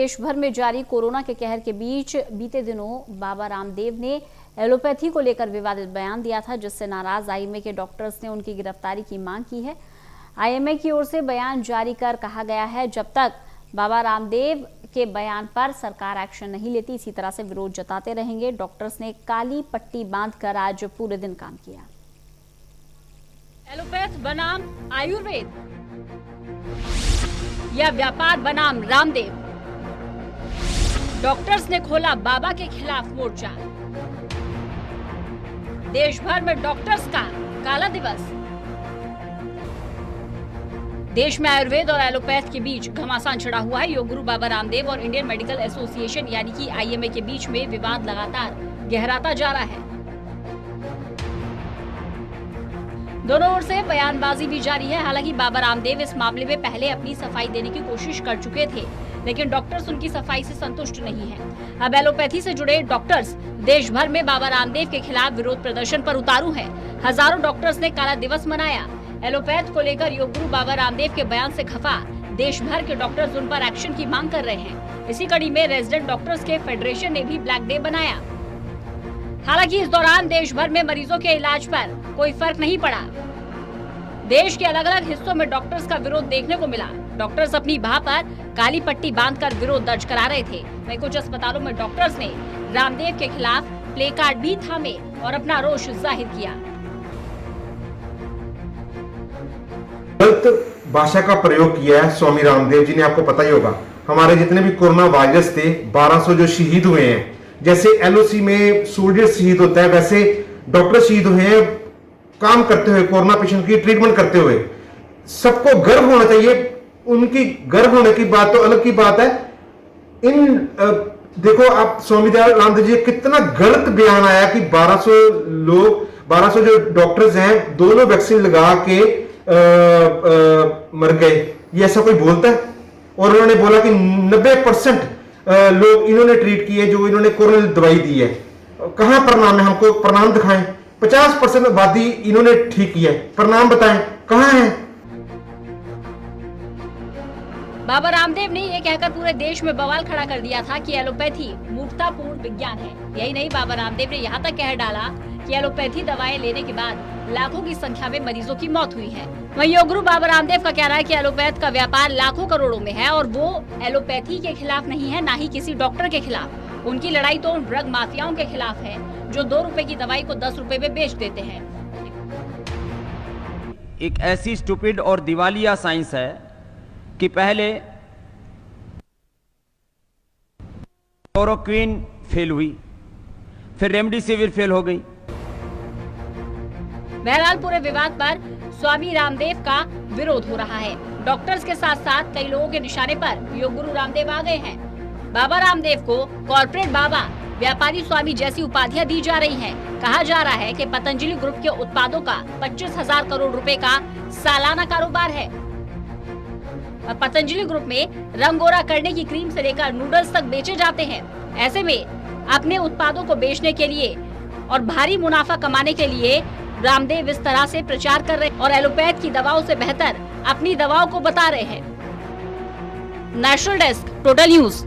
देश भर में जारी कोरोना के कहर के बीच बीते दिनों बाबा रामदेव ने एलोपैथी को लेकर विवादित बयान दिया था, जिससे नाराज आईएमए के डॉक्टर्स ने उनकी गिरफ्तारी की मांग की है। आईएमए की ओर से बयान जारी कर कहा गया है, जब तक बाबा रामदेव के बयान पर सरकार एक्शन नहीं लेती, इसी तरह से विरोध जताते रहेंगे। डॉक्टर्स ने काली पट्टी बांधकर आज पूरे दिन काम किया। एलोपैथ बनाम आयुर्वेद या व्यापार बनाम रामदेव, डॉक्टर्स ने खोला बाबा के खिलाफ मोर्चा। देश भर में डॉक्टर्स का काला दिवस। देश में आयुर्वेद और एलोपैथ के बीच घमासान छिड़ा हुआ है। योग गुरु बाबा रामदेव और इंडियन मेडिकल एसोसिएशन यानी कि आईएमए के बीच में विवाद लगातार गहराता जा रहा है। दोनों ओर से बयानबाजी भी जारी है। हालांकि बाबा रामदेव इस मामले में पहले अपनी सफाई देने की कोशिश कर चुके थे, लेकिन डॉक्टर्स उनकी सफाई से संतुष्ट नहीं हैं। अब एलोपैथी से जुड़े डॉक्टर्स देश भर में बाबा रामदेव के खिलाफ विरोध प्रदर्शन पर उतारू हैं। हजारों डॉक्टर्स ने काला दिवस मनाया। एलोपैथ को लेकर योग गुरु बाबा रामदेव के बयान से खफा देश भर के डॉक्टर्स उन पर एक्शन की मांग कर रहे हैं। इसी कड़ी में रेजिडेंट डॉक्टर्स के फेडरेशन ने भी ब्लैक डे बनाया। हालांकि इस दौरान देश भर में मरीजों के इलाज पर कोई फर्क नहीं पड़ा। देश के अलग अलग हिस्सों में डॉक्टर्स का विरोध देखने को मिला। डॉक्टर्स अपनी बाह पर काली पट्टी बांधकर विरोध दर्ज करा रहे थे। वहीं कुछ अस्पतालों में डॉक्टर्स ने रामदेव के खिलाफ प्ले कार्ड भी थामे और अपना रोष जाहिर किया। गलत भाषा का प्रयोग किया है स्वामी रामदेव जी ने, आपको पता ही होगा। हमारे जितने भी कोरोना वायरस थे, 1200 जो शहीद हुए हैं, जैसे एलओसी में सोल्जर शहीद होता है, वैसे डॉक्टर शहीद हुए हैं काम करते हुए, कोरोना पेशेंट की ट्रीटमेंट करते हुए। सबको गर्व होना चाहिए। उनकी गर्व होने की बात तो अलग की बात है। देखो आप स्वामी रामदेव जी कितना गलत बयान आया कि 1200 जो डॉक्टर्स हैं, दोनों वैक्सीन लगा के मर गए। ये ऐसा कोई बोलता है? और उन्होंने बोला कि 90% लोग इन्होंने ट्रीट किए जो इन्होंने कोरोना दवाई दी है। कहां प्रणाम है? हमको प्रणाम दिखाएं। 50% आबादी इन्होंने ठीक किया है, प्रणाम बताएं कहां है? बाबा रामदेव ने यह कहकर पूरे देश में बवाल खड़ा कर दिया था कि एलोपैथी मूर्खतापूर्ण विज्ञान है। यही नहीं, बाबा रामदेव ने यहाँ तक कह डाला कि एलोपैथी दवाएं लेने के बाद लाखों की संख्या में मरीजों की मौत हुई है। वहीं योग गुरु बाबा रामदेव का कहना है कि एलोपैथ का व्यापार लाखों करोड़ों में है और वो एलोपैथी के खिलाफ नहीं है, ना ही किसी डॉक्टर के खिलाफ। उनकी लड़ाई तो उन ड्रग माफियाओं के खिलाफ है जो 2 रुपए की दवाई को 10 रुपए में बेच देते हैं। एक ऐसी स्टूपिड और दिवालिया साइंस है कि पहले क्लोरोक्विन फेल हुई, फिर रेमडेसिविर फेल हो गई। बहरहाल पूरे विवाद पर स्वामी रामदेव का विरोध हो रहा है। डॉक्टर्स के साथ साथ कई लोगों के निशाने पर योग गुरु रामदेव आ गए हैं। बाबा रामदेव को कॉर्पोरेट बाबा, व्यापारी स्वामी जैसी उपाधियां दी जा रही हैं। कहा जा रहा है कि पतंजलि ग्रुप के उत्पादों का 25,000 करोड़ रुपए का सालाना कारोबार है। और पतंजलि ग्रुप में रंग गोरा करने की क्रीम से लेकर नूडल्स तक बेचे जाते हैं। ऐसे में अपने उत्पादों को बेचने के लिए और भारी मुनाफा कमाने के लिए रामदेव इस तरह से प्रचार कर रहे हैं और एलोपैथ की दवाओं से बेहतर अपनी दवाओं को बता रहे हैं। National desk, total news.